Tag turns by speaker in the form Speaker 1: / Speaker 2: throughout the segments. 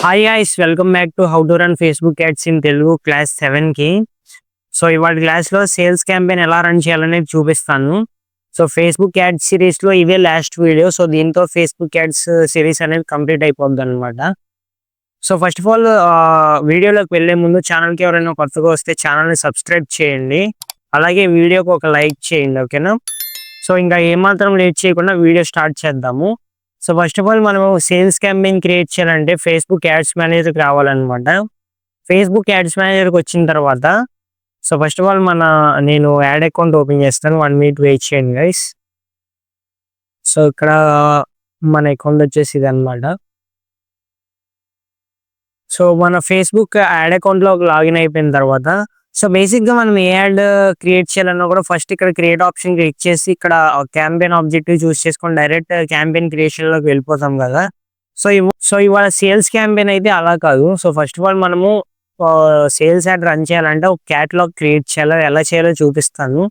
Speaker 1: Hi guys, welcome back to how to run Facebook ads in Telugu class 7కి. So ఇవాళ క్లాస్లో sales campaign ఎలా run చేయాలనేది చూపిస్తాను. సో ఫేస్బుక్ యాడ్స్ సిరీస్లో ఇదే లాస్ట్ వీడియో. సో దీంతో ఫేస్బుక్ యాడ్స్ సిరీస్ అనేది కంప్లీట్ అయిపోద్ది అనమాట. సో ఫస్ట్ ఆఫ్ ఆల్ వీడియోలోకి వెళ్ళే ముందు ఛానల్కి ఎవరైనా కొత్తగా వస్తే ఛానల్ని సబ్స్క్రైబ్ చేయండి, అలాగే వీడియోకి ఒక లైక్ చేయండి, ఓకేనా? సో ఇంకా ఏమాత్రం లేట్ చేయకుండా వీడియో స్టార్ట్ చేద్దాము. సో ఫస్ట్ ఆఫ్ ఆల్ మనం సేల్స్ క్యాంపెయిన్ క్రియేట్ చేయాలంటే ఫేస్బుక్ యాడ్స్ మేనేజర్కి రావాలన్నమాట. ఫేస్బుక్ యాడ్స్ మేనేజర్కి వచ్చిన తర్వాత సో ఫస్ట్ ఆఫ్ ఆల్ నేను యాడ్ అకౌంట్ ఓపెన్ చేస్తాను. 1 minute వెయిట్ చేయండి గైస్. సో ఇక్కడ మన అకౌంట్ వచ్చేసి ఇది అనమాట. సో మన ఫేస్బుక్ యాడ్ అకౌంట్లో లాగిన్ అయిపోయిన తర్వాత సో బేసిక్గా మనం ఏ యాడ్ క్రియేట్ చేయాలన్నా కూడా ఫస్ట్ ఇక్కడ క్రియేట్ ఆప్షన్ క్లిక్ చేసి ఇక్కడ క్యాంపెయిన్ ఆబ్జెక్టివ్ చూస్ చేసుకొని డైరెక్ట్ క్యాంపెయిన్ క్రియేషన్లోకి వెళ్ళిపోతాం కదా. సో ఇవాళ సేల్స్ క్యాంపెయిన్ అయితే అలా కాదు. సో ఫస్ట్ ఆఫ్ ఆల్ మనము సేల్స్ యాడ్ రన్ చేయాలంటే ఒక క్యాటలాగ్ క్రియేట్ చేయాలో ఎలా చేయాలో చూపిస్తాను.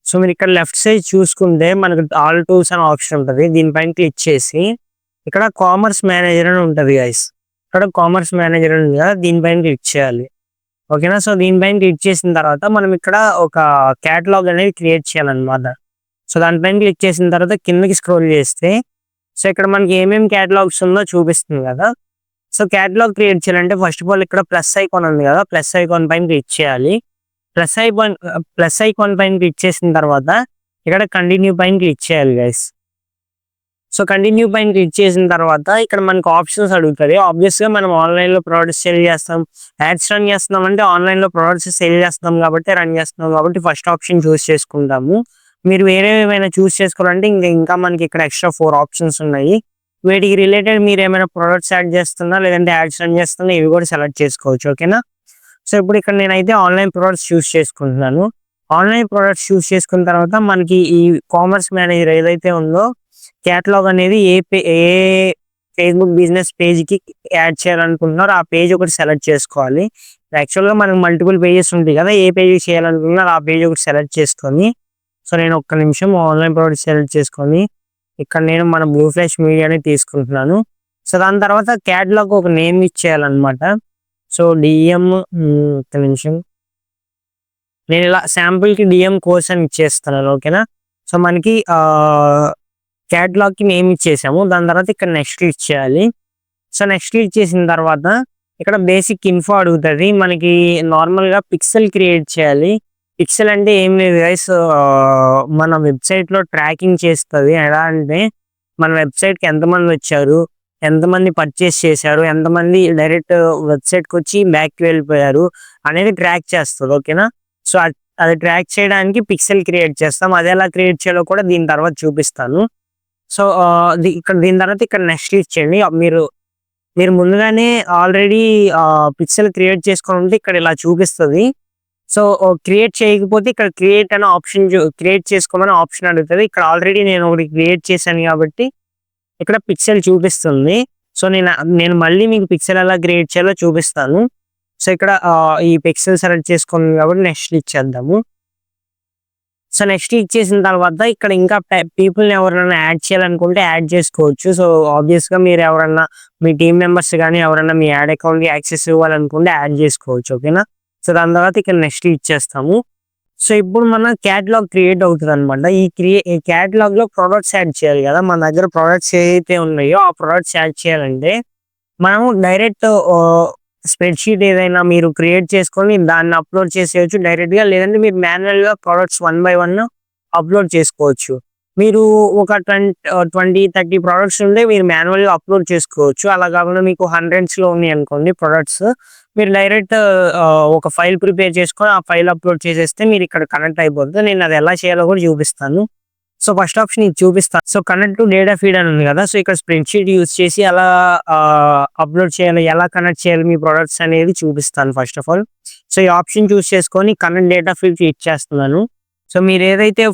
Speaker 1: సో మీరు ఇక్కడ లెఫ్ట్ సైడ్ చూసుకుంటే మనకు ఆల్ టూల్స్ అనే ఆప్షన్ ఉంటుంది. దీనిపైన క్లిక్ చేసి ఇక్కడ కామర్స్ మేనేజర్ అని ఉంటుంది గైస్. ఇక్కడ కామర్స్ మేనేజర్ ఉంది కదా, దీనిపైన క్లిక్ చేయాలి, ఓకేనా? సో దీనిపైన క్లిక్ చేసిన తర్వాత మనం ఇక్కడ ఒక క్యాటలాగ్ అనేది క్రియేట్ చేయాలన్నమాట. సో దానిపైన క్లిక్ చేసిన తర్వాత కిందకి స్క్రోల్ చేస్తే సో ఇక్కడ మనకి ఏమేమి క్యాటలాగ్స్ ఉందో చూపిస్తుంది కదా. సో క్యాటలాగ్ క్రియేట్ చేయాలంటే ఫస్ట్ ఆఫ్ ఆల్ ఇక్కడ ప్లస్ ఐకాన్ ఉంది కదా, ప్లస్ ఐకాన్ పైన క్లిక్ చేయాలి. ప్లస్ ఐకాన్ పైన క్లిక్ చేసిన తర్వాత ఇక్కడ కంటిన్యూ పైన క్లిక్ చేయాలి గైస్. సో కంటిన్యూ పైన క్లిక్ చేసిన తర్వాత ఇక్కడ మనకు ఆప్షన్స్ అడుగుతుంది. ఆబ్వియస్గా మనం ఆన్లైన్లో ప్రోడక్ట్స్ సేల్ చేస్తాం, యాడ్స్ రన్ చేస్తున్నాం అంటే ఆన్లైన్లో ప్రోడక్ట్స్ సేల్ చేస్తున్నాం కాబట్టి రన్ చేస్తున్నాం కాబట్టి ఫస్ట్ ఆప్షన్ చూస్ చేసుకుంటాము. మీరు వేరే ఏమైనా చూస్ చేసుకోవాలంటే ఇంకా మనకి ఇక్కడ ఎక్స్ట్రా 4 ఆప్షన్స్ ఉన్నాయి. వీటికి రిలేటెడ్ మీరు ఏమైనా ప్రోడక్ట్స్ యాడ్ చేస్తున్నా లేదంటే యాడ్స్ రన్ చేస్తున్నా ఇవి కూడా సెలెక్ట్ చేసుకోవచ్చు, ఓకేనా? సో ఇప్పుడు ఇక్కడ నేనైతే ఆన్లైన్ ప్రోడక్ట్స్ చూస్ చేసుకుంటున్నాను. ఆన్లైన్ ప్రోడక్ట్స్ చూస్ చేసుకున్న తర్వాత మనకి ఈ కామర్స్ మేనేజర్ ఏదైతే ఉందో క్యాటలాగ్ అనేది ఏ ఫేస్బుక్ బిజినెస్ పేజ్కి యాడ్ చేయాలనుకుంటున్నారో ఆ పేజ్ ఒకటి సెలెక్ట్ చేసుకోవాలి. యాక్చువల్గా మనకు మల్టిపుల్ పేజెస్ ఉంటాయి కదా, ఏ పేజ్కి చేయాలనుకుంటున్నారో ఆ పేజ్ ఒకటి సెలెక్ట్ చేసుకొని సో నేను ఒక్క నిమిషం ఆన్లైన్ ప్రోడక్ట్ సెలెక్ట్ చేసుకొని ఇక్కడ నేను మన బ్లూ ఫ్లాష్ మీడియాని తీసుకుంటున్నాను. సో దాని తర్వాత క్యాటలాగ్ ఒక నేమ్ ఇచ్చేయాలన్నమాట. సో డిఎం ఒక్క నిమిషం నేను ఇలా శాంపుల్కి డిఎం కోర్స్ అని ఇచ్చేస్తున్నాను, ఓకేనా? సో మనకి క్యాటలాగ్కి నేమ్ ఇచ్చేసాము. దాని తర్వాత ఇక్కడ నెక్స్ట్ క్లిక్ చేయాలి. సో నెక్స్ట్ క్లిక్ చేసిన తర్వాత ఇక్కడ బేసిక్ ఇన్ఫో అడుగుతుంది. మనకి నార్మల్గా పిక్సెల్ క్రియేట్ చేయాలి. పిక్సెల్ అంటే ఏం లేదు గైస్, మన వెబ్సైట్లో ట్రాకింగ్ చేస్తుంది. ఎలా అంటే మన వెబ్సైట్కి ఎంతమంది వచ్చారు, ఎంతమంది పర్చేస్ చేశారు, ఎంతమంది డైరెక్ట్ వెబ్సైట్కి వచ్చి బ్యాక్కి వెళ్ళిపోయారు అనేది ట్రాక్ చేస్తుంది, ఓకేనా? సో అది ట్రాక్ చేయడానికి పిక్సెల్ క్రియేట్ చేస్తాం. అది ఎలా క్రియేట్ చేయాలో కూడా దీని తర్వాత చూపిస్తాను. సో ఇక్కడ దీని తర్వాత ఇక్కడ నెక్స్ట్ క్లిక్ చేయండి. మీరు ముందుగానే ఆల్రెడీ పిక్సెల్ క్రియేట్ చేసుకొని ఉంటే ఇక్కడ ఇలా చూపిస్తుంది. సో క్రియేట్ చేయకపోతే ఇక్కడ క్రియేట్ అనే ఆప్షన్ క్రియేట్ చేసుకోమని ఆప్షన్ అడుగుతుంది. ఇక్కడ ఆల్రెడీ నేను ఒకటి క్రియేట్ చేశాను కాబట్టి ఇక్కడ పిక్సెల్ చూపిస్తుంది. సో నేను మళ్ళీ మీకు పిక్సెల్ ఎలా క్రియేట్ చేయాలో చూపిస్తాను. సో ఇక్కడ ఈ పిక్సెల్ సెలెక్ట్ చేసుకున్నాను కాబట్టి నెక్స్ట్ క్లిక్ చేద్దాము. సో నెక్స్ట్ క్లిక్ చేసిన తర్వాత ఇక్కడ ఇంకా పీపుల్ని ఎవరైనా యాడ్ చేయాలనుకుంటే యాడ్ చేసుకోవచ్చు. సో ఆబ్వియస్గా మీరు ఎవరన్నా మీ టీం మెంబర్స్ కానీ ఎవరైనా మీ యాడ్ అకౌంట్కి యాక్సెస్ ఇవ్వాలనుకుంటే యాడ్ చేసుకోవచ్చు, ఓకేనా? సో దాని తర్వాత ఇక్కడ నెక్స్ట్ క్లిక్ చేస్తాము. సో ఇప్పుడు మన క్యాటలాగ్ క్రియేట్ అవుతుంది అనమాట. ఈ క్యాటలాగ్లో ప్రోడక్ట్స్ యాడ్ చేయాలి కదా. మన దగ్గర ప్రోడక్ట్స్ ఏదైతే ఉన్నాయో ఆ ప్రోడక్ట్స్ యాడ్ చేయాలంటే మనము డైరెక్ట్ స్ప్రెడ్షీట్ ఏదైనా మీరు క్రియేట్ చేసుకొని దాన్ని అప్లోడ్ చేసేయచ్చు డైరెక్ట్గా, లేదంటే మీరు మాన్యువల్గా ప్రోడక్ట్స్ 1 by 1 అప్లోడ్ చేసుకోవచ్చు. మీరు ఒక 20-30 ప్రోడక్ట్స్ ఉంటే మీరు మాన్యువల్గా అప్లోడ్ చేసుకోవచ్చు. అలా కాకుండా మీకు 100sలో ఉన్నాయి అనుకోండి ప్రోడక్ట్స్, మీరు డైరెక్ట్ ఒక ఫైల్ ప్రిపేర్ చేసుకొని ఆ ఫైల్ అప్లోడ్ చేసేస్తే మీరు ఇక్కడ కనెక్ట్ అయిపోతుంది. నేను అది ఎలా చేయాలో కూడా చూపిస్తాను. సో ఫస్ట్ ఆప్షన్ ఇది చూపిస్తాను. So connect to data feed అని ఉంది కదా. సో ఇక్కడ స్ప్రెడ్షీట్ యూజ్ చేసి ఎలా అప్లోడ్ చేయాలి, ఎలా కనెక్ట్ చేయాలి మీ ప్రొడక్ట్స్ అనేది చూపిస్తాను ఫస్ట్ ఆఫ్ ఆల్. సో ఈ ఆప్షన్ చూస్ చేసుకొని కనెక్ట్ డేటా ఫీడ్ ఇచ్చేస్తున్నాను. సో మీరు ఏదైతే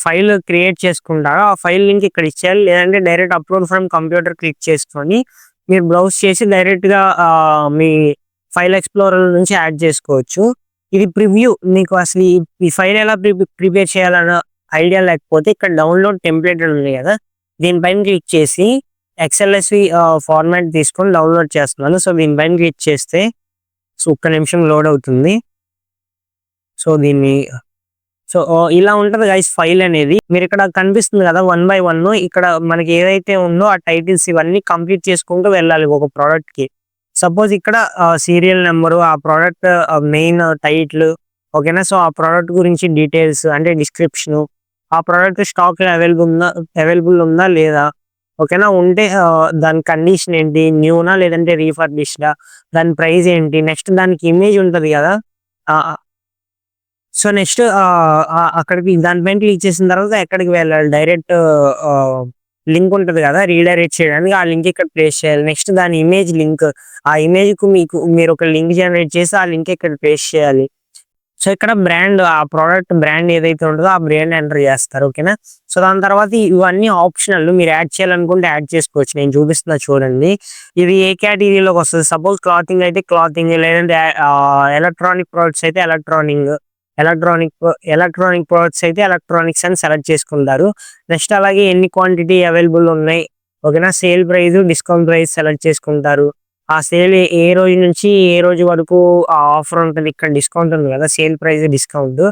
Speaker 1: ఫైల్ క్రియేట్ చేసుకుంటారో ఆ ఫైల్ లింక్ ఇక్కడ ఇచ్చేయాలి, లేదంటే direct upload from computer click చేసుకొని మీరు బ్రౌజ్ చేసి డైరెక్ట్గా మీ ఫైల్ ఎక్స్ప్లోరర్ నుంచి యాడ్ చేసుకోవచ్చు. ఇది ప్రివ్యూ. మీకు అసలు ఈ ఫైల్ ఎలా ప్రిపేర్ చేయాలన్న ఐడియా లేకపోతే ఇక్కడ డౌన్లోడ్ టెంప్లెట్ ఉంది కదా, దీనిపైన క్లిక్ చేసి XLSవి ఫార్మాట్ తీసుకొని డౌన్లోడ్ చేస్తున్నాను. సో దీనిపైన క్లిక్ చేస్తే సో ఒక్క నిమిషం లోడ్ అవుతుంది. సో దీన్ని ఇలా ఉంటది గైస్ ఫైల్ అనేది. మీరు ఇక్కడ కనిపిస్తుంది కదా 1 by 1 ఇక్కడ మనకి ఏదైతే ఉందో ఆ టైటిల్స్ ఇవన్నీ కంప్లీట్ చేసుకుంటూ వెళ్ళాలి ఒక ప్రోడక్ట్ కి. సపోజ్ ఇక్కడ సీరియల్ నెంబరు, ఆ ప్రోడక్ట్ మెయిన్ టైటిల్, ఓకేనా. సో ఆ ప్రోడక్ట్ గురించి డీటెయిల్స్ అంటే డిస్క్రిప్షన్, ఆ ప్రోడక్ట్ స్టాక్ అవైలబుల్ ఉందా లేదా, ఓకేనా. ఉంటే దాని కండిషన్ ఏంటి, న్యూనా లేదంటే రీఫర్బిష్డా, దాని ప్రైస్ ఏంటి, నెక్స్ట్ దానికి ఇమేజ్ ఉంటది కదా. సో నెక్స్ట్ అక్కడికి దానిపైన క్లిక్ చేసిన తర్వాత ఎక్కడికి వెళ్ళాలి, డైరెక్ట్ లింక్ ఉంటది కదా రీడైరెక్ట్ చేయడానికి, ఆ లింక్ ఇక్కడ ప్లేస్ చేయాలి. నెక్స్ట్ దాని ఇమేజ్ లింక్, ఆ ఇమేజ్ కు మీరు ఒక లింక్ జనరేట్ చేసి ఆ లింక్ ఇక్కడ ప్లేస్ చేయాలి. సో ఇక్కడ బ్రాండ్, ఆ ప్రోడక్ట్ బ్రాండ్ ఏదైతే ఉంటుందో ఆ బ్రాండ్ ఎంటర్ చేస్తారు, ఓకేనా. సో దాని తర్వాత ఇవన్నీ ఆప్షనల్, మీరు యాడ్ చేయాలనుకుంటే యాడ్ చేసుకోవచ్చు. నేను చూపిస్తున్నా చూడండి. ఇది ఏ కేటగిరీలోకి వస్తుంది, సపోజ్ క్లాతింగ్ అయితే క్లాతింగ్, లేదంటే ఎలక్ట్రానిక్ ప్రొడక్ట్స్ అయితే ఎలక్ట్రానిక్ ప్రొడక్ట్స్ అయితే ఎలక్ట్రానిక్స్ అని సెలెక్ట్ చేసుకుంటారు. నెక్స్ట్ అలాగే ఎన్ని క్వాంటిటీ అవైలబుల్ ఉన్నాయి, ఓకేనా. Sale price, discount price select చేసుకుంటారు. ఆ సేల్ ఏ రోజు నుంచి ఏ రోజు వరకు ఆ ఆఫర్ ఉంటుంది, ఇక్కడ డిస్కౌంట్ ఉంది కదా సేల్ ప్రైస్ డిస్కౌంట్,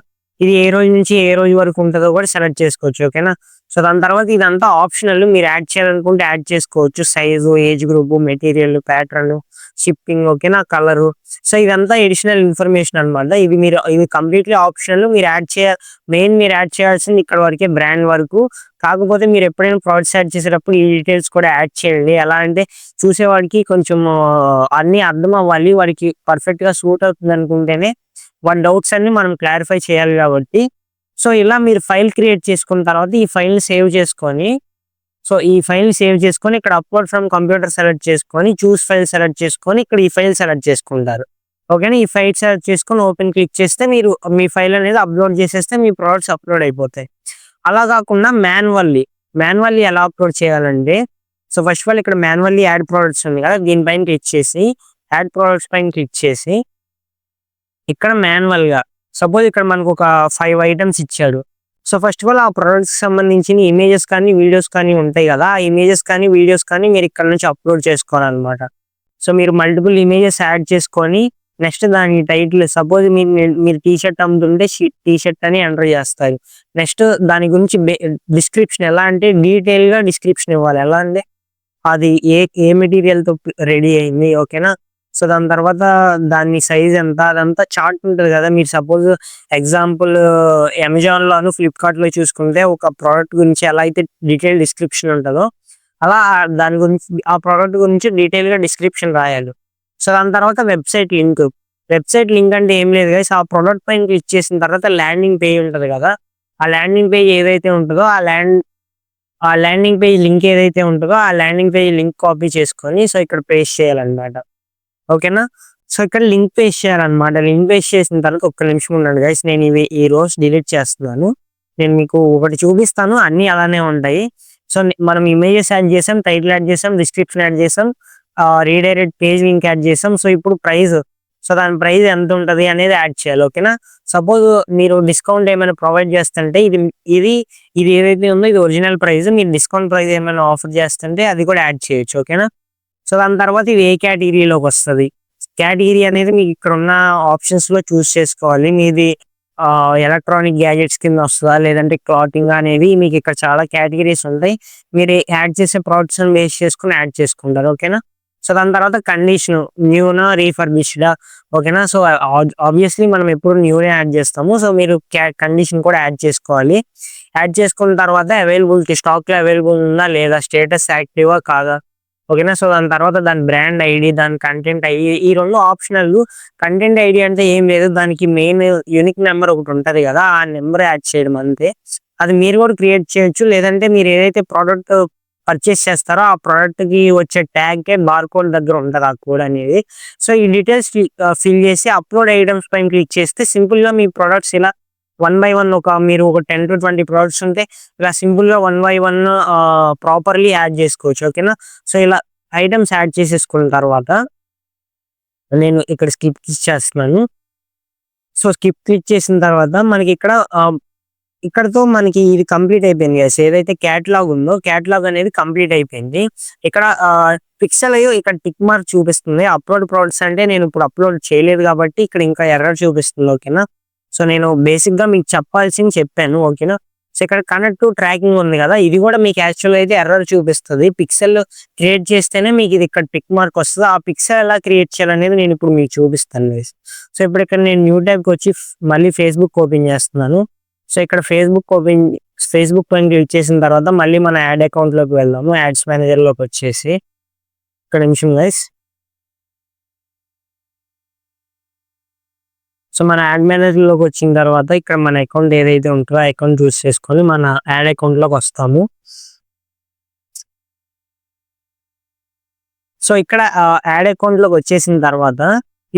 Speaker 1: ఇది ఏ రోజు నుంచి ఏ రోజు వరకు ఉంటుందో కూడా సెలెక్ట్ చేసుకోవచ్చు, ఓకేనా. సో దాని తర్వాత ఇదంతా ఆప్షనల్, మీరు యాడ్ చేయాలనుకుంటే యాడ్ చేసుకోవచ్చు. Size, age group, material, pattern, shipping, ఓకేనా, కలరు. సో ఇదంతా ఎడిషనల్ ఇన్ఫర్మేషన్ అనమాట. ఇది కంప్లీట్లీ ఆప్షనల్. మీరు యాడ్ చేయాల్సింది ఇక్కడ వరకే, బ్రాండ్ వరకు. కాకపోతే మీరు ఎప్పుడైనా ప్రొడక్ట్స్ యాడ్ చేసేటప్పుడు ఈ డీటెయిల్స్ కూడా యాడ్ చేయండి. ఎలా అంటే చూసేవాడికి కొంచెం అన్ని అర్థం అవ్వాలి, వాడికి పర్ఫెక్ట్ గా సూట్ అవుతుంది అనుకుంటేనే వాడి డౌట్స్ అన్ని మనం క్లారిఫై చేయాలి కాబట్టి. సో ఇలా మీరు ఫైల్ క్రియేట్ చేసుకున్న తర్వాత ఈ ఫైల్ సేవ్ చేసుకొని, ఇక్కడ అప్లోడ్ ఫ్రమ్ కంప్యూటర్ సెలెక్ట్ చేసుకొని, చూస్ ఫైల్ సెలెక్ట్ చేసుకొని, ఇక్కడ ఈ ఫైల్ సెలెక్ట్ చేసుకుంటారు, ఓకేనా. ఈ ఫైల్ సెలెక్ట్ చేసుకొని ఓపెన్ క్లిక్ చేస్తే మీరు మీ ఫైల్ అనేది అప్లోడ్ చేసేస్తే మీ ప్రొడక్ట్స్ అప్లోడ్ అయిపోతాయి. అలా కాకుండా మాన్యువల్లీ ఎలా అప్లోడ్ చేయాలంటే, సో ఫస్ట్ ఆఫ్ ఆల్ ఇక్కడ మాన్యువల్లీ యాడ్ ప్రొడక్ట్స్ ఉంది కదా, దీనిపైన క్లిక్ చేసి యాడ్ ప్రొడక్ట్స్ పైన క్లిక్ చేసి ఇక్కడ మాన్యువల్ గా సపోజ్ ఇక్కడ మనకు ఒక 5 ఐటమ్స్ ఇచ్చాడు. సో ఫస్ట్ ఆఫ్ ఆల్ ఆ ప్రొడక్ట్స్ సంబంధించిన ఇమేజెస్ కానీ వీడియోస్ కానీ ఉంటాయి కదా, ఆ ఇమేజెస్ కానీ వీడియోస్ కానీ మీరు ఇక్కడ నుంచి అప్లోడ్ చేసుకోవాలన్నమాట. సో మీరు మల్టిపుల్ ఇమేజెస్ యాడ్ చేసుకొని నెక్స్ట్ దాని టైటిల్, సపోజ్ మీరు టీ షర్ట్ అమ్ముతుంటే టీ షర్ట్ అని ఎంటర్ చేస్తారు. నెక్స్ట్ దాని గురించి డిస్క్రిప్షన్, ఎలా అంటే డీటెయిల్ గా డిస్క్రిప్షన్ ఇవ్వాలి. ఎలా అంటే అది ఏ మెటీరియల్ తో రెడీ అయింది, ఓకేనా. సో దాని తర్వాత దాని సైజ్ ఎంత, అదంతా చార్ట్ ఉంటుంది కదా. మీరు సపోజ్ ఎగ్జాంపుల్ అమెజాన్ లోను, ఫ్లిప్కార్ట్ లో చూసుకుంటే ఒక ప్రోడక్ట్ గురించి ఎలా అయితే డీటెయిల్ డిస్క్రిప్షన్ ఉంటుందో అలా దాని గురించి, ఆ ప్రోడక్ట్ గురించి డీటెయిల్ గా డిస్క్రిప్షన్ రాయాలి. సో దాని తర్వాత వెబ్సైట్ లింక్ అంటే ఏం లేదు కదా, ఆ ప్రోడక్ట్ పైన క్లిక్ చేసిన తర్వాత ల్యాండింగ్ పేజ్ ఉంటుంది కదా, ఆ ల్యాండింగ్ పేజ్ ఏదైతే ఉంటుందో ఆ ల్యాండింగ్ పేజ్ లింక్ ఏదైతే ఉంటుందో ఆ ల్యాండింగ్ పేజ్ లింక్ కాపీ చేసుకొని సో ఇక్కడ పేస్ట్ చేయాలన్నమాట, ఓకేనా. సో ఇక్కడ లింక్ పేస్ట్ చేయాలన్నమాట. లింక్ పేస్ట్ చేసిన తర్వాత ఒక్క నిమిషం ఉండండి గైస్, నేను ఈ రోజు డిలీట్ చేస్తున్నాను. నేను మీకు ఒకటి చూపిస్తాను, అన్ని అలానే ఉంటాయి. సో మనం ఇమేజెస్ యాడ్ చేసాం, టైటిల్ యాడ్ చేసాం, డిస్క్రిప్షన్ యాడ్ చేసాం, రీడైరెక్ట్ పేజ్ లింక్ యాడ్ చేసాం. సో ఇప్పుడు దాని ప్రైస్ ఎంత ఉంటుంది అనేది యాడ్ చేయాలి, ఓకేనా. సపోజ్ మీరు డిస్కౌంట్ ఏమైనా ప్రొవైడ్ చేస్తుంటే ఇది ఏదైతే ఉందో ఇది ఒరిజినల్ ప్రైస్, మీరు డిస్కౌంట్ ప్రైస్ ఏమైనా ఆఫర్ చేస్తుంటే అది కూడా యాడ్ చేయొచ్చు, ఓకేనా. సో దాని తర్వాత ఇది ఏ కేటగిరీలోకి వస్తుంది, కేటగిరీ అనేది మీకు ఇక్కడ ఉన్న ఆప్షన్స్ లో చూస్ చేసుకోవాలి. మీది ఎలక్ట్రానిక్ గ్యాజెట్స్ కింద వస్తుందా లేదంటే క్లాతింగ్ అనేది, మీకు ఇక్కడ చాలా కేటగిరీస్ ఉంటాయి. మీరు యాడ్ చేసే ప్రొడక్ట్స్ బేస్ చేసుకుని యాడ్ చేసుకుంటారు, ఓకేనా. సో దాని తర్వాత కండిషన్, న్యూనా రీఫర్బిష్డా, ఓకేనా. సో ఆబ్వియస్లీ మనం ఎప్పుడు న్యూనే యాడ్ చేస్తాము. సో మీరు కండిషన్ కూడా యాడ్ చేసుకోవాలి. యాడ్ చేసుకున్న తర్వాత అవైలబిలిటీ, స్టాక్ లో అవైలబుల్ ఉందా లేదా, స్టేటస్ యాక్టివా కాదా, ఓకేనా. సో దాని తర్వాత దాని బ్రాండ్ ఐడి, దాని కంటెంట్ ఐడి, ఈ రెండు ఆప్షనల్. కంటెంట్ ఐడి అంటే ఏం లేదు, దానికి మెయిన్ యూనిక్ నెంబర్ ఒకటి ఉంటది కదా, ఆ నెంబర్ యాడ్ చేయడం అంతే. అది మీరు కూడా క్రియేట్ చేయొచ్చు, లేదంటే మీరు ఏదైతే ప్రోడక్ట్ పర్చేస్ చేస్తారో ఆ ప్రోడక్ట్ కి వచ్చే ట్యాగ్ బార్కోడ్ దగ్గర ఉంటుంది ఆ కోడ్ అనేది. సో ఈ డీటెయిల్స్ ఫిల్ చేసి అప్లోడ్ ఐటమ్స్ పైన క్లిక్ చేస్తే సింపుల్ గా మీ ప్రొడక్ట్స్ ఇలా 1 by 1 మీరు ఒక 10 to 20 ప్రొడక్ట్స్ ఉంటే ఇలా సింపుల్ గా 1 by 1 ప్రాపర్లీ యాడ్ చేసుకోవచ్చు, ఓకేనా. సో ఇలా ఐటమ్స్ యాడ్ చేసేసుకున్న తర్వాత నేను ఇక్కడ స్కిప్ క్లిక్ చేస్తున్నాను. సో స్కిప్ క్లిక్ చేసిన తర్వాత మనకి ఇక్కడ ఇక్కడతో మనకి ఇది కంప్లీట్ అయిపోయింది గైస్. ఏదైతే క్యాటలాగ్ ఉందో క్యాటలాగ్ అనేది కంప్లీట్ అయిపోయింది. ఇక్కడ పిక్సెల్ అయ్యో ఇక్కడ టిక్ మార్క్ చూపిస్తుంది. అప్లోడ్ ప్రొడక్ట్స్ అంటే నేను ఇప్పుడు అప్లోడ్ చేయలేదు కాబట్టి ఇక్కడ ఇంకా ఎర్రర్ చూపిస్తుంది. ఓకేనా. సో నేను బేసిక్ గా మీకు చెప్పాల్సింది చెప్పాను. ఓకేనా. సో ఇక్కడ కనెక్ట్ టు ట్రాకింగ్ ఉంది కదా, ఇది కూడా మీకు యాక్చువల్ అయితే ఎర్రర్ చూపిస్తుంది. పిక్సెల్ క్రియేట్ చేస్తేనే మీకు ఇది ఇక్కడ టిక్ మార్క్ వస్తుంది. ఆ పిక్సెల్ ఎలా క్రియేట్ చేయాలనేది నేను ఇప్పుడు మీకు చూపిస్తాను గైస్. సో ఇప్పుడు ఇక్కడ నేను న్యూ ట్యాబ్కి వచ్చి మళ్ళీ ఫేస్బుక్ ఓపెన్ చేస్తున్నాను. సో ఇక్కడ ఫేస్బుక్ పైన క్లిక్ చేసిన తర్వాత మళ్ళీ మన యాడ్ అకౌంట్ లోకి వెళ్దాము. యాడ్స్ మేనేజర్ లోకి వచ్చేసి ఇక్కడ నిమిషం గైస్. సో మన యాడ్ మేనేజర్ లోకి వచ్చిన తర్వాత ఇక్కడ మన అకౌంట్ ఏదైతే ఉంటుందో ఆ అకౌంట్ చూస్ చేసుకొని మన యాడ్ అకౌంట్ లోకి వస్తాము. సో ఇక్కడ యాడ్ అకౌంట్ లోకి వచ్చేసిన తర్వాత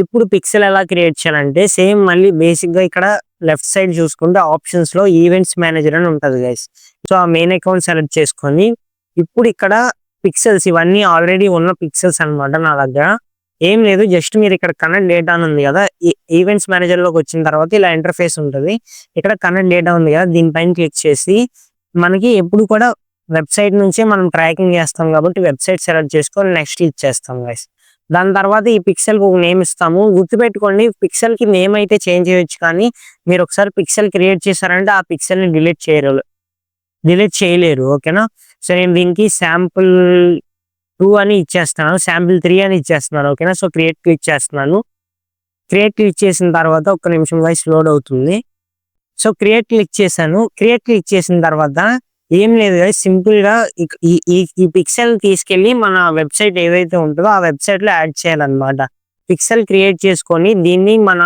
Speaker 1: ఇప్పుడు పిక్సెల్ ఎలా క్రియేట్ చేయాలంటే సేమ్ మళ్ళీ బేసిక్ గా ఇక్కడ లెఫ్ట్ సైడ్ చూసుకుంటే ఆప్షన్స్ లో ఈవెంట్స్ మేనేజర్ అని ఉంటది గైస్. సో ఆ మెయిన్ అకౌంట్ సెలెక్ట్ చేసుకొని ఇప్పుడు ఇక్కడ పిక్సెల్స్ ఇవన్నీ ఆల్రెడీ ఉన్న పిక్సెల్స్ అనమాట. నా దగ్గర ఏం లేదు, జస్ట్ మీరు ఇక్కడ కనెక్ట్ డేటా అని ఉంది కదా, ఈవెంట్స్ మేనేజర్ లోకి వచ్చిన తర్వాత ఇలా ఇంటర్ఫేస్ ఉంటుంది. ఇక్కడ కనెక్ట్ డేటా ఉంది కదా, దీనిపైన క్లిక్ చేసి మనకి ఎప్పుడు కూడా వెబ్సైట్ నుంచే మనం ట్రాకింగ్ చేస్తాం కాబట్టి వెబ్సైట్ సెలెక్ట్ చేసుకొని నెక్స్ట్ ఇచ్చేస్తాం గైస్. దాని తర్వాత ఈ పిక్సెల్ కి ఒక నేమ్ ఇస్తాము. గుర్తుపెట్టుకోండి, పిక్సెల్ కి నేమ్ అయితే చేంజ్ చేయొచ్చు, కానీ మీరు ఒకసారి పిక్సెల్ క్రియేట్ చేశారంటే ఆ పిక్సెల్ ని డిలీట్ చేయలేరు. ఓకేనా. సో నేను దీనికి శాంపుల్ 2 అని ఇచ్చేస్తున్నాను, శాంపుల్ 3 అని ఇచ్చేస్తున్నాను. ఓకేనా. సో క్రియేట్ క్లిక్ చేస్తున్నాను. క్రియేట్ క్లిక్ చేసిన తర్వాత ఒక్క నిమిషం వైస్ లోడ్ అవుతుంది. సో క్రియేట్ క్లిక్ చేశాను. క్రియేట్ క్లిక్ చేసిన తర్వాత ఏం లేదు కదా, సింపుల్ గా ఈ పిక్సెల్ తీసుకెళ్లి మన వెబ్సైట్ ఏదైతే ఉంటుందో ఆ వెబ్సైట్ లో యాడ్ చేయాలన్నమాట. పిక్సెల్ క్రియేట్ చేసుకొని దీన్ని మన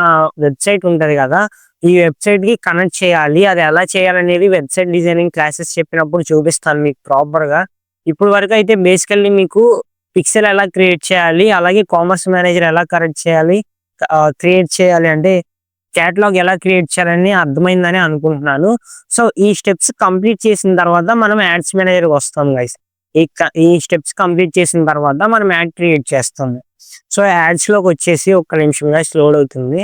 Speaker 1: వెబ్సైట్ ఉంటది కదా, ఈ వెబ్సైట్ కి కనెక్ట్ చేయాలి. అది ఎలా చేయాలనేది వెబ్సైట్ డిజైనింగ్ క్లాసెస్ చెప్పినప్పుడు చూపిస్తాను మీకు ప్రాపర్ గా. ఇప్పుడు వరకు అయితే బేసికల్లీ మీకు పిక్సెల్ ఎలా క్రియేట్ చేయాలి, అలాగే కామర్స్ మేనేజర్ ఎలా క్రియేట్ చేయాలి అంటే క్యాటలాగ్ ఎలా క్రియేట్ చేయాలని అర్థమైందని అనుకుంటున్నాను. సో ఈ స్టెప్స్ కంప్లీట్ చేసిన తర్వాత మనం యాడ్స్ మేనేజర్ వస్తాం గైస్. ఈ స్టెప్స్ కంప్లీట్ చేసిన తర్వాత మనం యాడ్ క్రియేట్ చేస్తాం. సో యాడ్స్ లోకి వచ్చేసి ఒక్క నిమిషం గైస్ లోడ్ అవుతుంది.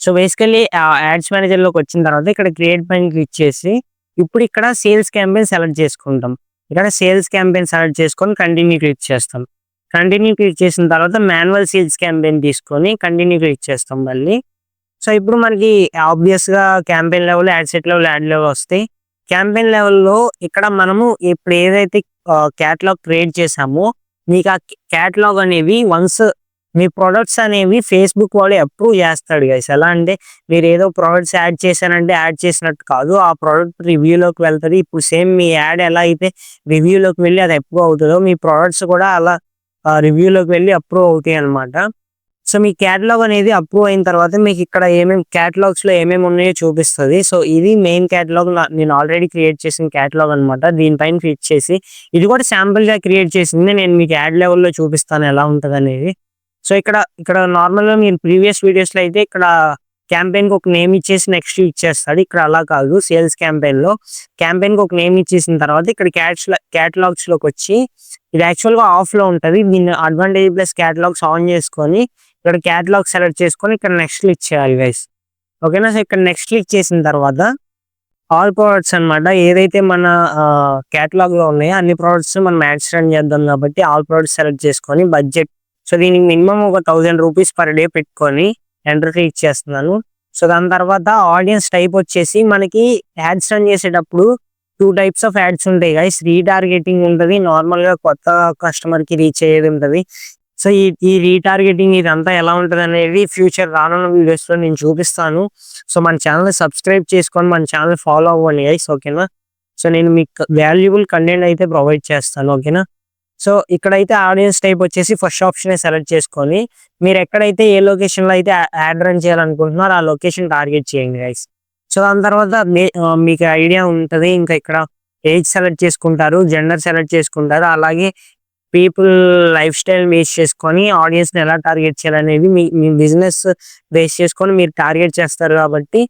Speaker 1: సో బేసికల్లీ యాడ్స్ మేనేజర్ లోకి వచ్చిన తర్వాత ఇక్కడ క్రియేట్ పైన క్లిక్ చేసి ఇప్పుడు ఇక్కడ సేల్స్ క్యాంపెయిన్ సెలెక్ట్ చేసుకుంటాం. ఇక్కడ సేల్స్ క్యాంపెయిన్ సెలెక్ట్ చేసుకొని కంటిన్యూ క్లిక్ చేస్తాం. కంటిన్యూ క్లిక్ చేసిన తర్వాత మాన్యువల్ సేల్స్ క్యాంపెయిన్ తీసుకొని కంటిన్యూ క్లిక్ చేస్తాం మళ్ళీ. సో ఇప్పుడు మనకి ఆబ్వియస్ గా campaign level, add set level, add level వస్తాయి. క్యాంపెయిన్ లెవెల్లో ఇక్కడ మనము ఇప్పుడు ఏదైతే క్యాటలాగ్ క్రియేట్ చేసామో మీకు ఆ క్యాటలాగ్ అనేవి వన్స్ మీ ప్రొడక్ట్స్ అనేవి ఫేస్బుక్ వాళ్ళు అప్రూవ్ చేస్తాడు గైస్. ఎలా అంటే మీరు ఏదో ప్రొడక్ట్స్ యాడ్ చేశానంటే యాడ్ చేసినట్టు కాదు, ఆ ప్రొడక్ట్ రివ్యూలోకి వెళ్తుంది. ఇప్పుడు సేమ్ మీ యాడ్ ఎలా అయితే రివ్యూలోకి వెళ్ళి అది అప్రూవ్ అవుతుందో మీ ప్రొడక్ట్స్ కూడా అలా రివ్యూలోకి వెళ్ళి అప్రూవ్ అవుతాయి అనమాట. సో మీ క్యాటలాగ్ అనేది అప్రూవ్ అయిన తర్వాత మీకు ఇక్కడ ఏమేమి క్యాటలాగ్స్ లో ఏమేమి ఉన్నాయో చూపిస్తుంది. సో ఇది మెయిన్ క్యాటలాగ్, నేను ఆల్రెడీ క్రియేట్ చేసిన క్యాటలాగ్ అనమాట. దీనిపైన క్లిక్ చేసి ఇది కూడా శాంపుల్ గా క్రియేట్ చేసింది, నేను మీకు యాడ్ లెవెల్లో చూపిస్తాను ఎలా ఉంటుంది అనేది. సో ఇక్కడ నార్మల్ గా మీరు ప్రీవియస్ వీడియోస్ లో అయితే ఇక్కడ క్యాంపెయిన్ కి ఒక నేమ్ ఇచ్చేసి నెక్స్ట్ ఇచ్చేస్తాడు. ఇక్కడ అలా కాదు, సేల్స్ క్యాంపెయిన్ కి ఒక నేమ్ ఇచ్చేసిన తర్వాత ఇక్కడ క్యాటలాగ్స్ లోకి వచ్చి ఇది యాక్చువల్ గా ఆఫ్ లో ఉంటది. దీన్ని అడ్వాంటేజ్ ప్లస్ క్యాటలాగ్స్ ఆన్ చేసుకొని ఇక్కడ క్యాటలాగ్ సెలెక్ట్ చేసుకొని ఇక్కడ నెక్స్ట్ క్లిక్ చేయాలి గైస్. ఓకేనా. సో ఇక్కడ నెక్స్ట్ క్లిక్ చేసిన తర్వాత ఆల్ ప్రొడక్ట్స్ అనమాట, ఏదైతే మన క్యాటలాగ్ లో ఉన్నాయో అన్ని ప్రొడక్ట్స్ మనం యాడ్స్ రన్ చేద్దాం కాబట్టి ఆల్ ప్రొడక్ట్స్ సెలెక్ట్ చేసుకొని బడ్జెట్, సో దీనికి మినిమం ఒక 1000 రూపీస్ పర్ డే పెట్టుకొని ఎంటర్ క్లిక్ చేస్తున్నాను. సో దాని తర్వాత ఆడియన్స్ టైప్ వచ్చేసి మనకి యాడ్స్ రన్ చేసేటప్పుడు 2 టైప్స్ ఆఫ్ యాడ్స్ ఉంటాయి గైస్. రీటార్గెటింగ్ ఉంటుంది, నార్మల్ గా కొత్త కస్టమర్ కి రీచ్ అయ్యేది ఉంటుంది. సో ఈ రీటార్గెటింగ్ ఇదంతా ఎలా ఉంటుంది అనేది ఫ్యూచర్ రానున్న వీడియోస్ లో నేను చూపిస్తాను. సో మన ఛానల్ సబ్స్క్రైబ్ చేసుకొని మన ఛానల్ ఫాలో అవ్వండి గైస్. ఓకేనా. సో నేను మీకు వాల్యుబుల్ కంటెంట్ అయితే ప్రొవైడ్ చేస్తాను. ఓకేనా. సో ఇక్కడైతే ఆడియన్స్ టైప్ వచ్చేసి ఫస్ట్ ఆప్షన్ సెలెక్ట్ చేసుకొని మీరు ఎక్కడైతే ఏ లొకేషన్ లో అయితే యాడ్ రన్ చేయాలనుకుంటున్నారో ఆ లొకేషన్ టార్గెట్ చేయండి గైస్. సో దాని తర్వాత మీకు ఐడియా ఉంటుంది, ఇంకా ఇక్కడ ఏజ్ సెలెక్ట్ చేసుకుంటారు, జెండర్ సెలెక్ట్ చేసుకుంటారు, అలాగే పీపుల్ లైఫ్ స్టైల్ బేస్ చేసుకొని ఆడియన్స్ ని ఎలా టార్గెట్ చేయాలనేది మీ బిజినెస్ బేస్ చేసుకొని మీరు టార్గెట్ చేస్తారు. కాబట్టి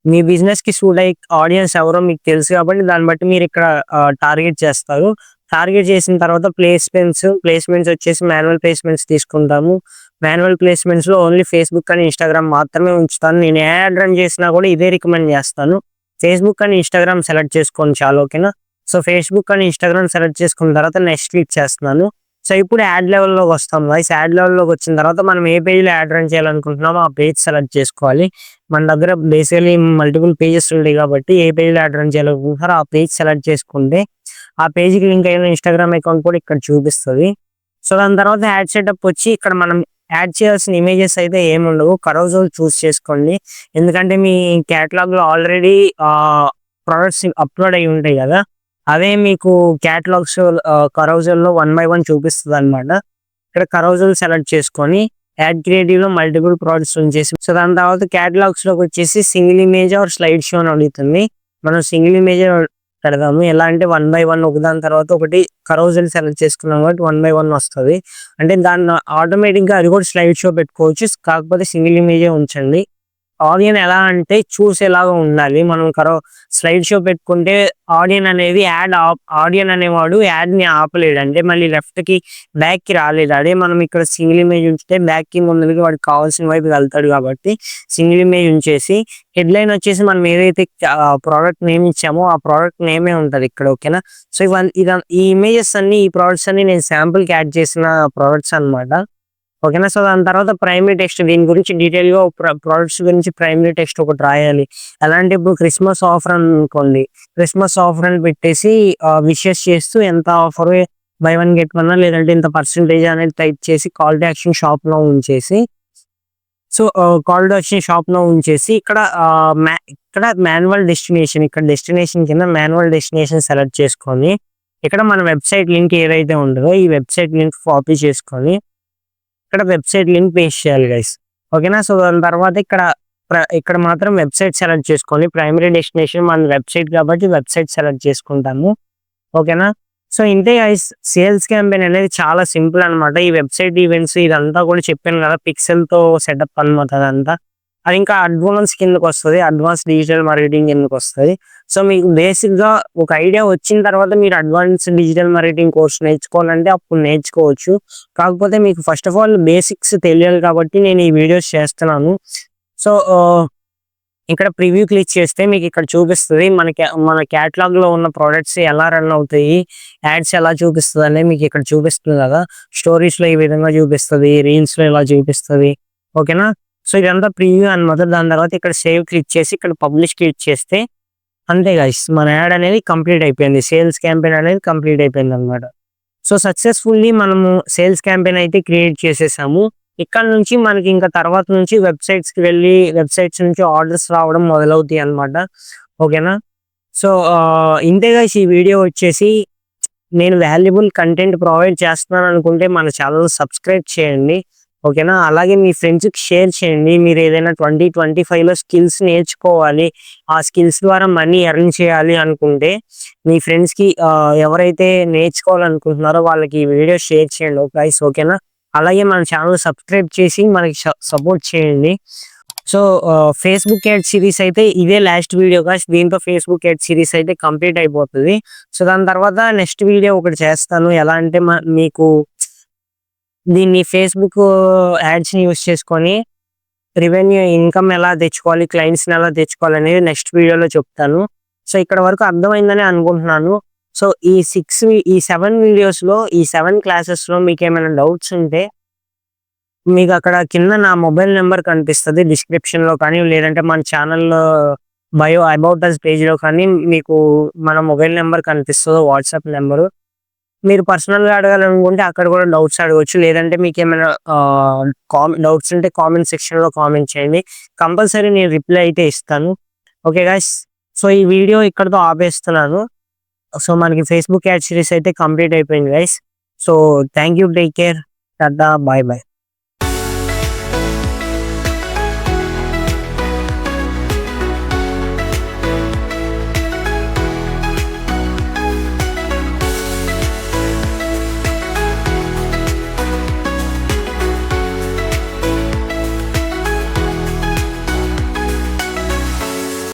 Speaker 1: మీ బిజినెస్ కి సూట్ అయ్యే ఆడియన్స్ ఎవరో మీకు తెలుసు కాబట్టి దాన్ని బట్టి మీరు ఇక్కడ టార్గెట్ చేస్తారు. టార్గెట్ చేసిన తర్వాత ప్లేస్మెంట్స్ వచ్చేసి మాన్యువల్ ప్లేస్మెంట్స్ తీసుకుంటాము. మాన్యువల్ ప్లేస్మెంట్స్ లో ఓన్లీ ఫేస్బుక్ అండ్ ఇన్స్టాగ్రామ్ మాత్రమే ఉంచుతాను. నేను ఏ యాడ్ రన్ చేసినా కూడా ఇదే రికమెండ్ చేస్తాను. ఫేస్బుక్ అండ్ ఇన్స్టాగ్రామ్ సెలెక్ట్ చేసుకోండి చాలు, ఓకేనా. So Facebook and Instagram select చేసుకున్న తర్వాత నెక్స్ట్ క్లిక్ చేస్తున్నాను. సో ఇప్పుడు యాడ్ లెవెల్లోకి వస్తాం గైస్. యాడ్ లెవెల్లోకి వచ్చిన తర్వాత మనం ఏ పేజ్లో యాడ్ రన్ చేయాలనుకుంటున్నామో ఆ పేజ్ సెలెక్ట్ చేసుకోవాలి. మన దగ్గర బేసికలీ మల్టిపుల్ పేజెస్ ఉంటాయి కాబట్టి ఏ పేజ్లో యాడ్ రన్ చేయాలనుకుంటున్నారో ఆ పేజ్ సెలెక్ట్ చేసుకుంటే ఆ పేజ్కి లింక్ అయిన ఇన్స్టాగ్రామ్ అకౌంట్ కూడా ఇక్కడ చూపిస్తుంది. సో దాని తర్వాత యాడ్ సెటప్ వచ్చి ఇక్కడ మనం యాడ్ చేయాల్సిన ఇమేజెస్ అయితే ఏముండవు. కరోజల్ చూస్ చేసుకోండి, ఎందుకంటే మీ క్యాటలాగ్ లో ఆల్రెడీ ప్రొడక్ట్స్ అప్లోడ్ అయి ఉంటాయి కదా, అవే మీకు క్యాటలాగ్స్ కరోజల్ లో 1 by 1 చూపిస్తుంది అనమాట. ఇక్కడ కరోజల్ సెలెక్ట్ చేసుకొని యాడ్ క్రియేటివ్ లో మల్టిపుల్ ప్రొడక్ట్స్ ఉంచేసి, సో దాని తర్వాత క్యాటలాగ్స్ లోకి వచ్చేసి single image are slide show అని అడుగుతుంది. మనం సింగిల్ ఇమేజ్ పెడదాము. ఎలా అంటే 1 by 1 ఒకదాని తర్వాత ఒకటి కరోజల్ సెలెక్ట్ చేసుకున్నాం కాబట్టి 1 by 1 వస్తుంది. అంటే దాన్ని ఆటోమేటిక్ గా అది కూడా స్లైడ్ షో పెట్టుకోవచ్చు, కాకపోతే సింగిల్ ఇమేజే ఉంచండి. ఆడియన్ ఎలా అంటే చూసేలాగా ఉండాలి. మనం స్లైడ్ షో పెట్టుకుంటే ఆడియన్ అనేవాడు యాడ్ ని ఆపలేడు, అంటే మళ్ళీ లెఫ్ట్ కి బ్యాక్ కి రాలేదు. అదే మనం ఇక్కడ సింగిల్ ఇమేజ్ ఉంచితే బ్యాక్ కి ముందుకి వాడికి కావాల్సిన వైపు వెళ్తాడు. కాబట్టి సింగిల్ ఇమేజ్ ఉంచేసి హెడ్ లైన్ వచ్చేసి మనం ఏదైతే ప్రోడక్ట్ నేమ్ ఇచ్చామో ఆ ప్రోడక్ట్ నేమే ఉంటది ఇక్కడ, ఓకేనా. సో ఈ ఇమేజెస్ అన్ని, ఈ ప్రోడక్ట్స్ అన్ని నేను శాంపుల్ కి యాడ్ చేసిన ప్రోడక్ట్స్ అనమాట, ఓకేనా. సో దాని తర్వాత ప్రైమరీ టెక్స్ట్, దీని గురించి డీటెయిల్ గా ప్రొడక్ట్స్ గురించి ప్రైమరీ టెక్స్ట్ ఒకటి రాయాలి. అలాంటి ఇప్పుడు క్రిస్మస్ ఆఫర్ అనుకోండి, క్రిస్మస్ ఆఫర్ అని పెట్టేసి విషెస్ చేస్తూ ఎంత ఆఫర్ బై 1 get 1 లేదంటే ఇంత పర్సెంటేజ్ అనేది టైప్ చేసి కాల్ టు యాక్షన్ షాప్ లో ఉంచేసి, so call to action shop లో ఉంచేసి ఇక్కడ మాన్యువల్ డెస్టినేషన్, ఇక్కడ డెస్టినేషన్ కింద మాన్యువల్ డెస్టినేషన్ సెలెక్ట్ చేసుకొని ఇక్కడ మన వెబ్సైట్ లింక్ ఏదైతే ఉంటుందో ఈ వెబ్సైట్ లింక్ కాపీ చేసుకొని ఇక్కడ వెబ్సైట్ లింక్ పేస్ట్ చేయాలి గైస్, ఓకేనా. సో దాని తర్వాత ఇక్కడ మాత్రం వెబ్సైట్ సెలెక్ట్ చేసుకోండి. ప్రైమరీ డెస్టినేషన్ మన వెబ్సైట్ కాబట్టి వెబ్సైట్ సెలెక్ట్ చేసుకుంటాము, ఓకేనా. సో ఇంతే గైస్, సేల్స్ క్యాంపెయిన్ అనేది చాలా సింపుల్ అనమాట. ఈ వెబ్సైట్ ఈవెంట్స్ ఇదంతా కూడా చెప్పాను కదా, పిక్సెల్ తో సెటప్ అనమాట అదంతా. అది ఇంకా అడ్వాన్స్ కిందకి వస్తుంది, అడ్వాన్స్ డిజిటల్ మార్కెటింగ్ కిందకి వస్తుంది. సో మీకు బేసిక్ గా ఒక ఐడియా వచ్చిన తర్వాత మీరు అడ్వాన్స్ డిజిటల్ మార్కెటింగ్ కోర్స్ నేర్చుకోవాలంటే అప్పుడు నేర్చుకోవచ్చు. కాకపోతే మీకు ఫస్ట్ ఆఫ్ ఆల్ బేసిక్స్ తెలియాలి కాబట్టి నేను ఈ వీడియోస్ చేస్తున్నాను. సో ఇక్కడ ప్రివ్యూ క్లిక్ చేస్తే మీకు ఇక్కడ చూపిస్తుంది మన క్యాటలాగ్ లో ఉన్న ప్రోడక్ట్స్ ఎలా రన్ అవుతాయి, యాడ్స్ ఎలా చూపిస్తుంది అనేది మీకు ఇక్కడ చూపిస్తుంది కదా. స్టోరీస్ లో ఈ విధంగా చూపిస్తుంది, రీల్స్ లో ఇలా చూపిస్తుంది, ఓకేనా. సో ఇదంతా ప్రివ్యూ అనమాట. దాని తర్వాత ఇక్కడ సేవ్ క్లిక్ చేసి ఇక్కడ పబ్లిష్ క్లిక్ చేస్తే అంతే గైస్, మన యాడ్ అనేది కంప్లీట్ అయిపోయింది, సేల్స్ క్యాంపెయిన్ అనేది కంప్లీట్ అయిపోయింది అనమాట. సో సక్సెస్ఫుల్లీ మనము సేల్స్ క్యాంపెయిన్ అయితే క్రియేట్ చేసేసాము. ఇక్కడ నుంచి మనకి ఇంకా తర్వాత నుంచి వెబ్సైట్స్ కి వెళ్ళి వెబ్సైట్స్ నుంచి ఆర్డర్స్ రావడం మొదలవుతాయి అనమాట, ఓకేనా. సో ఇంతే గైస్, ఈ వీడియో వచ్చేసి నేను వాల్యుబుల్ కంటెంట్ ప్రొవైడ్ చేస్తున్నాను అనుకుంటే మన ఛానల్ సబ్స్క్రైబ్ చేయండి, ఓకేనా. అలాగే మీ ఫ్రెండ్స్కి షేర్ చేయండి. మీరు ఏదైనా 2025 లో స్కిల్స్ నేర్చుకోవాలి, ఆ స్కిల్స్ ద్వారా మనీ ఎర్న్ చేయాలి అనుకుంటే మీ ఫ్రెండ్స్కి ఎవరైతే నేర్చుకోవాలనుకుంటున్నారో వాళ్ళకి ఈ వీడియో షేర్ చేయండి గైస్, ఓకేనా. అలాగే మన ఛానల్ సబ్స్క్రైబ్ చేసి మనకి సపోర్ట్ చేయండి. సో ఫేస్బుక్ యాడ్ సిరీస్ అయితే ఇదే లాస్ట్ వీడియో గాయ్స్, దీంతో ఫేస్బుక్ యాడ్ సిరీస్ అయితే కంప్లీట్ అయిపోతుంది. సో దాని తర్వాత నెక్స్ట్ వీడియో ఒకటి చేస్తాను, ఎలా అంటే మీకు దీన్ని ఫేస్బుక్ యాడ్స్ ని యూస్ చేసుకొని రెవెన్యూ ఇన్కమ్ ఎలా తెచ్చుకోవాలి, క్లయింట్స్ ని ఎలా తెచ్చుకోవాలి అనేది నెక్స్ట్ వీడియోలో చెప్తాను. సో ఇక్కడ వరకు అర్థమైందని అనుకుంటున్నాను. సో ఈ 7 వీడియోస్ లో, ఈ 7 క్లాసెస్ లో మీకు ఏమైనా డౌట్స్ ఉంటే మీకు అక్కడ కింద నా మొబైల్ నెంబర్ కనిపిస్తుంది డిస్క్రిప్షన్ లో కానీ, లేదంటే మన ఛానల్లో బయో అబౌట్ అస్ పేజ్ లో కానీ మీకు మన మొబైల్ నెంబర్ కనిపిస్తుంది, వాట్సాప్ నెంబరు. మీరు పర్సనల్ గా అడగాలనుకుంటే అక్కడ కూడా డౌట్స్ అడగవచ్చు, లేదంటే మీకు ఏమైనా డౌట్స్ ఉంటే కామెంట్ సెక్షన్ లో కామెంట్ చేయండి, కంపల్సరీ నేను రిప్లై అయితే ఇస్తాను, ఓకే గైస్. సో ఈ వీడియో ఇక్కడతో ఆపేస్తున్నాను. సో మనకి ఫేస్బుక్ యాడ్ సిరీస్ అయితే కంప్లీట్ అయిపోయింది guys. So thank you, take care, tata, bye bye.